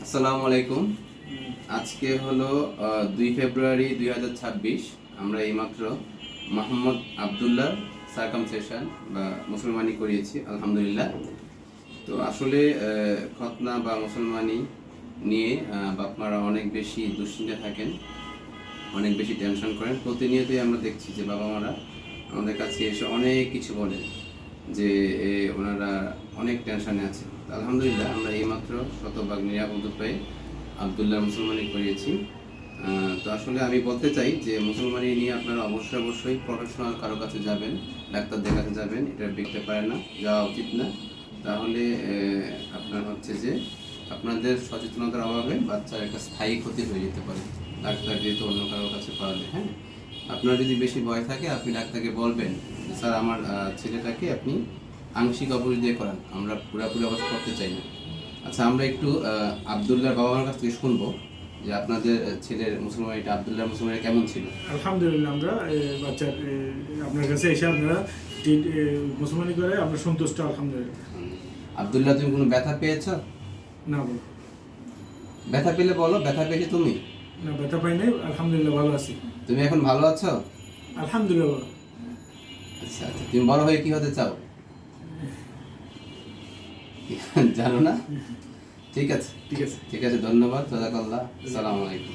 আসসালামু আলাইকুম। আজকে হলো 2 ফেব্রুয়ারি 2026। আমরা এইমাত্র মোহাম্মদ আবদুল্লাহ সার্কামসেশন বা মুসলমানি করিয়েছি আলহামদুলিল্লাহ। তো আসলে খতনা বা মুসলমানি নিয়ে বাপ মারা অনেক বেশি দুশ্চিন্তা থাকেন, অনেক বেশি টেনশন করেন। প্রতিনিয়তই আমরা দেখছি যে বাবা মারা আমাদের কাছে এসে অনেক কিছু বলেন যে ওনারা অনেক টেনশনে আছে। আলহামদুলিল্লাহ আমরা এইমাত্র শতভাগ নিরাপদ উপায়ে আবদুল্লাহ মুসলমানি করিয়েছি। তো আসলে আমি বলতে চাই যে মুসলমানি নিয়ে আপনারা অবশ্যই প্রফেশনাল কারো কাছে যাবেন, ডাক্তারদের কাছে যাবেন। এটা বিকতে পারে না, যাওয়া উচিত না। তাহলে আপনার হচ্ছে যে আপনাদের সচেতনতার অভাবে বাচ্চার একটা স্থায়ী ক্ষতি হয়ে যেতে পারে ডাক্তার যেহেতু অন্য কারোর কাছে করালে। হ্যাঁ, আপনার যদি বেশি ভয় থাকে আপনি ডাক্তারকে বলবেন, স্যার আমার ছেলেটাকে আপনি আংশিক অপারেশন দিয়ে করান, আমরা পুরোপুরি অপারেশন করতে চাই না। আচ্ছা, আমরা একটু আবদুল্লাহর বাবা মার কাছ থেকে শুনবো যে আপনাদের ছেলের মুসলমানিটা, আবদুল্লাহর মুসলমানি কেমন ছিল। আলহামদুলিল্লাহ আমরা বাচ্চার আপনার কাছে এসে আপনারা মুসলমানি করে আমরা সন্তুষ্ট আলহামদুলিল্লাহ। আবদুল্লাহ, তুমি কোনো ব্যথা পেয়েছো? না বলো। ব্যথা পেলে বলো, ব্যথা পেয়েছো তুমি? না, ব্যথা পাই নাই, আলহামদুলিল্লাহ ভালো আছি। তুমি এখন ভালো আছো? আলহামদুলিল্লাহ ভালো। আচ্ছা, তুমি বড় হয়ে কি হতে চাও? জানো না? ঠিক আছে, ঠিক আছে। ঠিক আছে, ধন্যবাদ, জাযাকাল্লাহ, আসসালামু আলাইকুম।